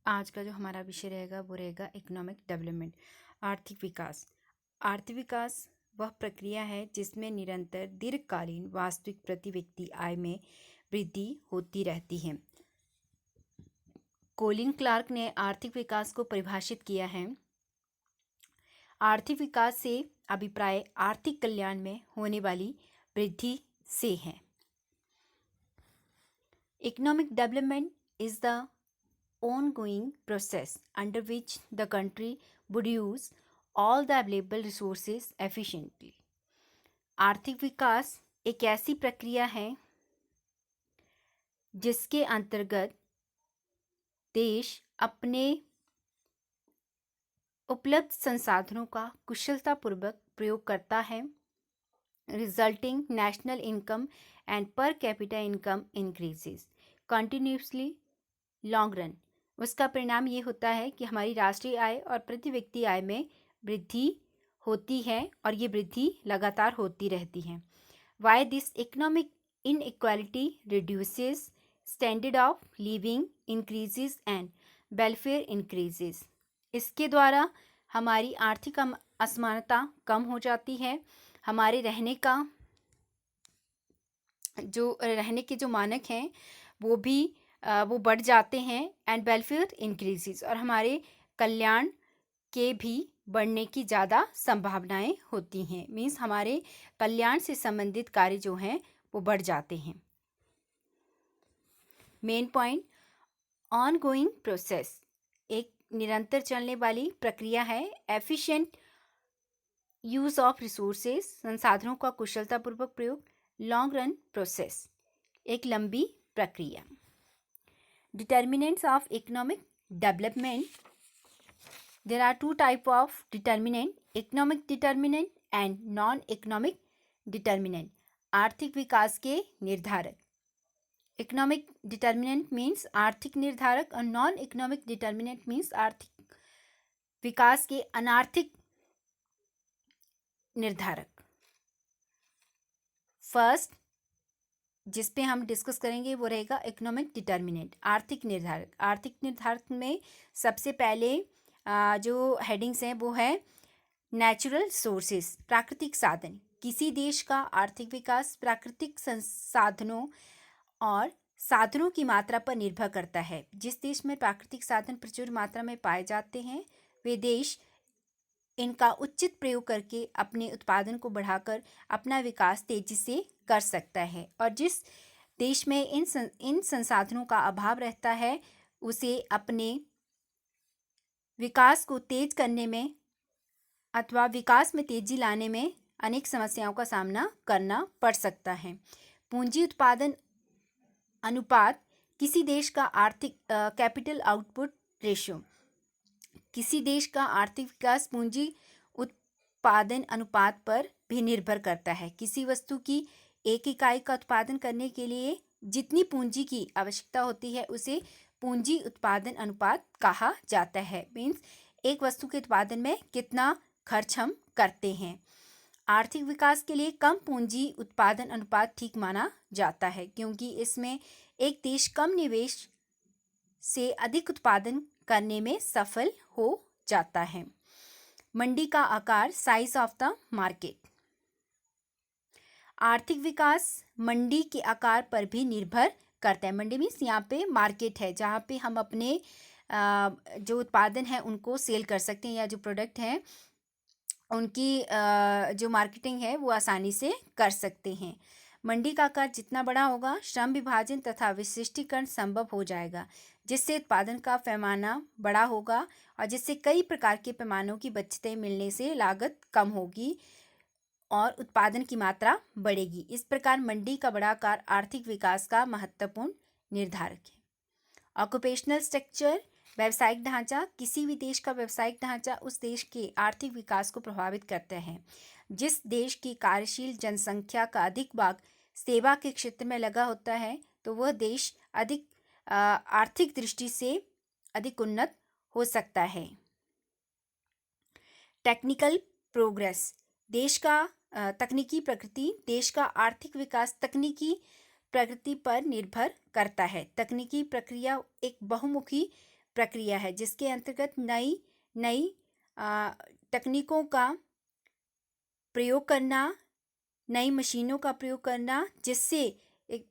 आज का जो हमारा विषय रहेगा वो रहेगा इकोनॉमिक डेवलपमेंट, आर्थिक विकास। आर्थिक विकास वह प्रक्रिया है जिसमें निरंतर दीर्घकालीन वास्तविक प्रति व्यक्ति आय में वृद्धि होती रहती है। कोलिन क्लार्क ने आर्थिक विकास को परिभाषित किया है। आर्थिक विकास से अभिप्राय आर्थिक कल्याण में होने वाली वृद्धि से है। Economic development is the ongoing process under which the country would use all the available resources efficiently. आर्थिक विकास एक ऐसी प्रक्रिया है जिसके अंतर्गत देश अपने उपलब्ध संसाधनों का कुशलतापूर्वक प्रयोग करता है, resulting national income and per capita income increases continuously long run. उसका परिणाम ये होता है कि हमारी राष्ट्रीय आय और प्रति व्यक्ति आय में वृद्धि होती है और ये वृद्धि लगातार होती रहती है। Why this economic inequality reduces standard of living increases and welfare increases. इसके द्वारा हमारी आर्थिक असमानता कम हो जाती है, हमारे रहने के जो मानक हैं वो बढ़ जाते हैं एंड वेलफेयर इंक्रीजेस, और हमारे कल्याण के भी बढ़ने की ज़्यादा संभावनाएं होती हैं। मीन्स हमारे कल्याण से संबंधित कार्य जो हैं वो बढ़ जाते हैं। मेन पॉइंट, ऑनगोइंग प्रोसेस एक निरंतर चलने वाली प्रक्रिया है। एफिशिएंट यूज ऑफ रिसोर्सेज संसाधनों का कुशलतापूर्वक प्रयोग। लॉन्ग रन प्रोसेस एक लंबी प्रक्रिया। Determinants of economic development. There are two types of determinant: economic determinant and non-economic determinant. आर्थिक विकास के निर्धारक। Economic determinant means आर्थिक निर्धारक और non-economic determinant means आर्थिक विकास के अनार्थिक निर्धारक। फर्स्ट जिस पे हम डिस्कस करेंगे वो रहेगा इकोनॉमिक डिटर्मिनेंट, आर्थिक निर्धारक। आर्थिक निर्धारक में सबसे पहले जो हेडिंग्स हैं वो है नेचुरल सोर्सेस, प्राकृतिक साधन। किसी देश का आर्थिक विकास प्राकृतिक संसाधनों और साधनों की मात्रा पर निर्भर करता है। जिस देश में प्राकृतिक साधन प्रचुर मात्रा में पाए जाते हैं वे देश इनका उचित प्रयोग करके अपने उत्पादन को बढ़ाकर अपना विकास तेजी से कर सकता है, और जिस देश में इन संसाधनों का अभाव रहता है उसे अपने विकास को तेज करने में अथवा विकास में तेजी लाने में अनेक समस्याओं का सामना करना पड़ सकता है। पूंजी उत्पादन अनुपात किसी देश का आर्थिक कैपिटल आउटपुट रेशियो। किसी देश का आर्थिक विकास पूंजी उत्पादन अनुपात पर भी निर्भर करता है। किसी वस्तु की एक इकाई का उत्पादन करने के लिए जितनी पूंजी की आवश्यकता होती है उसे पूंजी उत्पादन अनुपात कहा जाता है। मीन्स एक वस्तु के उत्पादन में कितना खर्च हम करते हैं। आर्थिक विकास के लिए कम पूंजी उत्पादन अनुपात ठीक माना जाता है, क्योंकि इसमें एक देश कम निवेश से अधिक उत्पादन करने में सफल हो जाता है। मंडी का आकार, साइज ऑफ द मार्केट। आर्थिक विकास मंडी के आकार पर भी निर्भर करता है। मंडी मीन्स यहाँ पे मार्केट है जहाँ पे हम अपने जो उत्पादन है उनको सेल कर सकते हैं, या जो प्रोडक्ट हैं उनकी जो मार्केटिंग है वो आसानी से कर सकते हैं। मंडी का आकार जितना बड़ा होगा श्रम विभाजन तथा विशिष्टीकरण संभव हो जाएगा, जिससे उत्पादन का पैमाना बड़ा होगा और जिससे कई प्रकार के पैमानों की बचतें मिलने से लागत कम होगी और उत्पादन की मात्रा बढ़ेगी। इस प्रकार मंडी का बड़ा आकार आर्थिक विकास का महत्वपूर्ण निर्धारक है। ऑक्यूपेशनल स्ट्रक्चर, व्यावसायिक ढांचा। किसी भी देश का व्यावसायिक ढांचा उस देश के आर्थिक विकास को प्रभावित करता है। जिस देश की कार्यशील जनसंख्या का अधिक भाग सेवा के क्षेत्र में लगा होता है तो वह देश अधिक आर्थिक दृष्टि से अधिक उन्नत हो सकता है। टेक्निकल प्रोग्रेस, देश का तकनीकी प्रगति। देश का आर्थिक विकास तकनीकी प्रगति पर निर्भर करता है। तकनीकी प्रक्रिया एक बहुमुखी प्रक्रिया है जिसके अंतर्गत नई नई तकनीकों का प्रयोग करना, नई मशीनों का प्रयोग करना, जिससे एक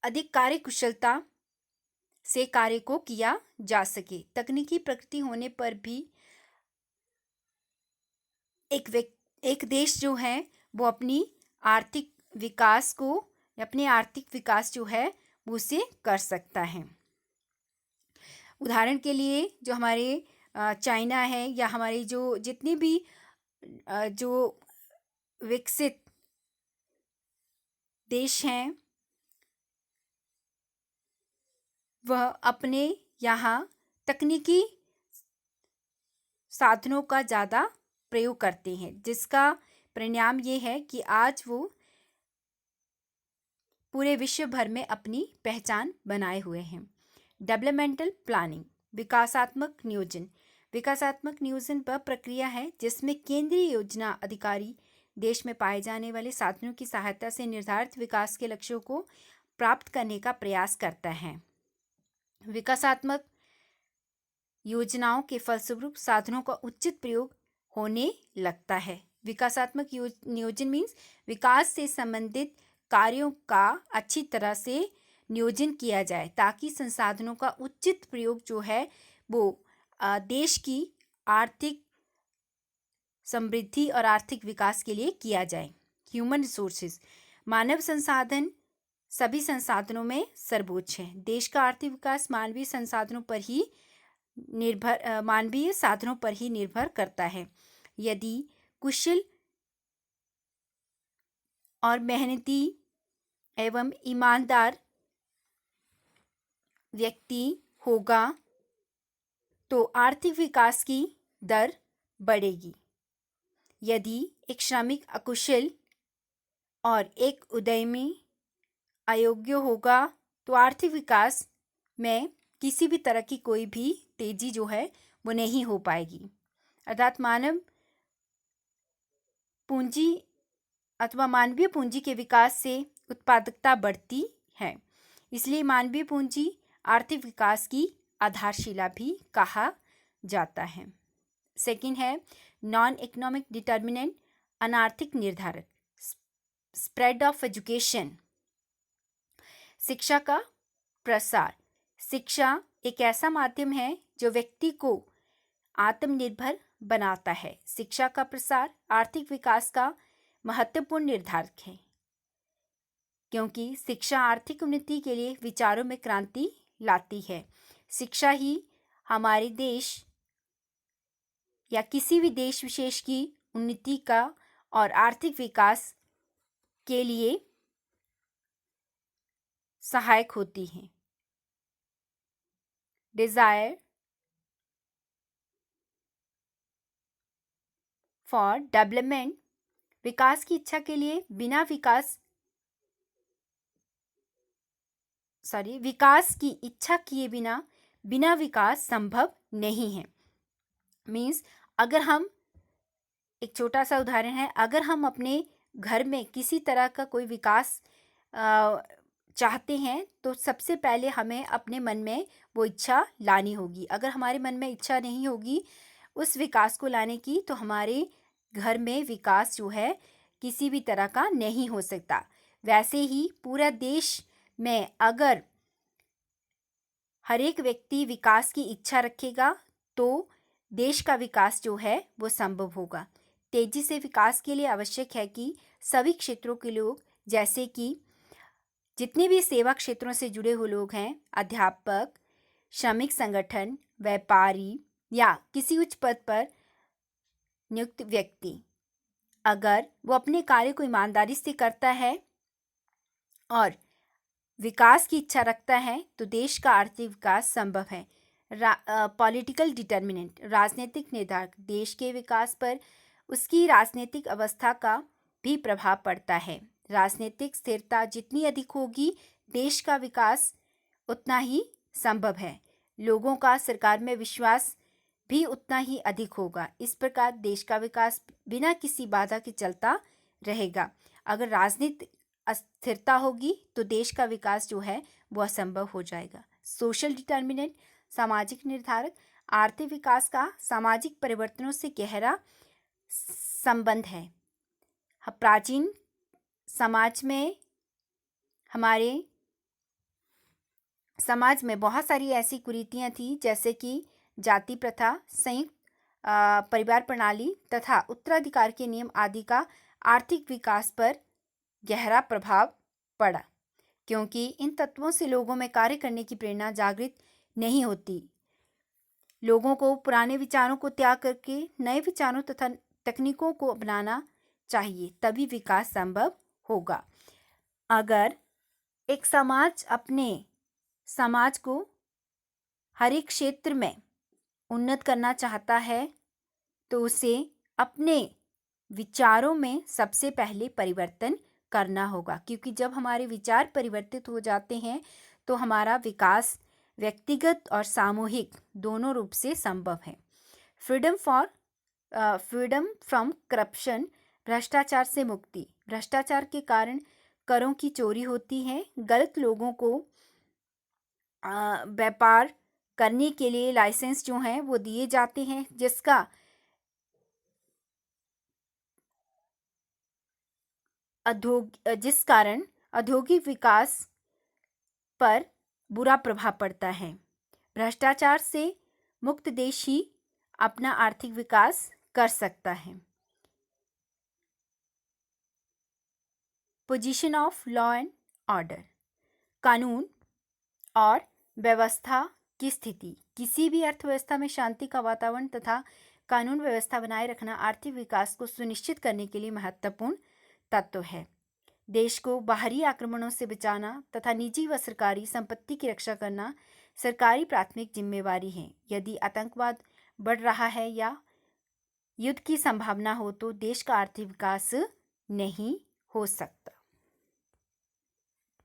अधिक कार्यकुशलता से कार्य को किया जा सके। तकनीकी प्रगति होने पर भी एक देश जो है वो अपनी आर्थिक विकास को, अपने आर्थिक विकास जो है वो उसे कर सकता है। उदाहरण के लिए जो हमारे चाइना है या हमारी जो जितनी भी जो विकसित देश हैं, वह अपने यहाँ तकनीकी साधनों का ज़्यादा प्रयोग करते हैं, जिसका परिणाम ये है कि आज वो पूरे विश्व भर में अपनी पहचान बनाए हुए हैं। डेवलपमेंटल प्लानिंग, विकासात्मक नियोजन। विकासात्मक नियोजन वह प्रक्रिया है जिसमें केंद्रीय योजना अधिकारी देश में पाए जाने वाले साधनों की सहायता से निर्धारित विकास के लक्ष्यों को प्राप्त करने का प्रयास करता है। विकासात्मक योजनाओं के फलस्वरूप साधनों का उचित प्रयोग होने लगता है। विकासात्मक नियोजन मीन्स विकास से संबंधित कार्यों का अच्छी तरह से नियोजन किया जाए ताकि संसाधनों का उचित प्रयोग जो है वो देश की आर्थिक समृद्धि और आर्थिक विकास के लिए किया जाए। ह्यूमन रिसोर्सेज, मानव संसाधन सभी संसाधनों में सर्वोच्च है। देश का आर्थिक विकास मानवीय साधनों पर ही निर्भर करता है। यदि कुशल और मेहनती एवं ईमानदार व्यक्ति होगा तो आर्थिक विकास की दर बढ़ेगी। यदि एक श्रमिक अकुशल और एक उद्यमी अयोग्य होगा तो आर्थिक विकास में किसी भी तरह की कोई भी तेजी जो है वो नहीं हो पाएगी। अर्थात मानव पूंजी अथवा मानवीय पूंजी के विकास से उत्पादकता बढ़ती है, इसलिए मानवीय पूंजी आर्थिक विकास की आधारशिला भी कहा जाता है। सेकंड है नॉन इकोनॉमिक डिटर्मिनेंट, अनार्थिक निर्धारक। स्प्रेड ऑफ एजुकेशन, शिक्षा का प्रसार। शिक्षा एक ऐसा माध्यम है जो व्यक्ति को आत्मनिर्भर बनाता है। शिक्षा का प्रसार आर्थिक विकास का महत्वपूर्ण निर्धारक है, क्योंकि शिक्षा आर्थिक उन्नति के लिए विचारों में क्रांति लाती है। शिक्षा ही हमारे देश या किसी भी देश विशेष की उन्नति का और आर्थिक विकास के लिए सहायक होती है। डिजायर फॉर डेवलपमेंट, विकास की इच्छा के लिए विकास की इच्छा किए बिना विकास संभव नहीं है। मीन्स अगर हम एक छोटा सा उदाहरण है, अगर हम अपने घर में किसी तरह का कोई विकास चाहते हैं तो सबसे पहले हमें अपने मन में वो इच्छा लानी होगी। अगर हमारे मन में इच्छा नहीं होगी उस विकास को लाने की तो हमारे घर में विकास जो है किसी भी तरह का नहीं हो सकता। वैसे ही पूरा देश में अगर हर एक व्यक्ति विकास की इच्छा रखेगा तो देश का विकास जो है वो संभव होगा। तेजी से विकास के लिए आवश्यक है कि सभी क्षेत्रों के लोग, जैसे कि जितने भी सेवा क्षेत्रों से जुड़े हुए लोग हैं, अध्यापक, श्रमिक संगठन, व्यापारी या किसी उच्च पद पर नियुक्त व्यक्ति, अगर वो अपने कार्य को ईमानदारी से करता है और विकास की इच्छा रखता है तो देश का आर्थिक विकास संभव है। पॉलिटिकल डिटर्मिनेंट, राजनीतिक निर्धारक। देश के विकास पर उसकी राजनीतिक अवस्था का भी प्रभाव पड़ता है। राजनीतिक स्थिरता जितनी अधिक होगी देश का विकास उतना ही संभव है। लोगों का सरकार में विश्वास भी उतना ही अधिक होगा। इस प्रकार देश का विकास बिना किसी बाधा के चलता रहेगा। अगर राजनीतिक अस्थिरता होगी तो देश का विकास जो है वो असंभव हो जाएगा। सोशल डिटर्मिनेंट, सामाजिक निर्धारक। आर्थिक विकास का सामाजिक परिवर्तनों से गहरा संबंध है। प्राचीन समाज में हमारे समाज में बहुत सारी ऐसी कुरीतियाँ थी, जैसे कि जाति प्रथा, संयुक्त परिवार प्रणाली तथा उत्तराधिकार के नियम आदि का आर्थिक विकास पर गहरा प्रभाव पड़ा, क्योंकि इन तत्वों से लोगों में कार्य करने की प्रेरणा जागृत नहीं होती। लोगों को पुराने विचारों को त्याग करके नए विचारों तथा तकनीकों को अपनाना चाहिए, तभी विकास संभव होगा। अगर एक समाज अपने समाज को हर एक क्षेत्र में उन्नत करना चाहता है तो उसे अपने विचारों में सबसे पहले परिवर्तन करना होगा, क्योंकि जब हमारे विचार परिवर्तित हो जाते हैं तो हमारा विकास व्यक्तिगत और सामूहिक दोनों रूप से संभव है। फ्रीडम फ्रॉम करप्शन, भ्रष्टाचार से मुक्ति। भ्रष्टाचार के कारण करों की चोरी होती है, गलत लोगों को व्यापार करने के लिए लाइसेंस जो हैं वो दिए जाते हैं, जिस कारण औद्योगिक विकास पर बुरा प्रभाव पड़ता है। भ्रष्टाचार से मुक्त देश ही अपना आर्थिक विकास कर सकता है। Position of law and order, कानून और व्यवस्था की स्थिति। किसी भी अर्थव्यवस्था में शांति का वातावरण तथा कानून व्यवस्था बनाए रखना आर्थिक विकास को सुनिश्चित करने के लिए महत्वपूर्ण तत्व है। देश को बाहरी आक्रमणों से बचाना तथा निजी व सरकारी संपत्ति की रक्षा करना सरकारी प्राथमिक जिम्मेवारी है। यदि आतंकवाद बढ़ रहा है या युद्ध की संभावना हो तो देश का आर्थिक विकास नहीं हो सकता।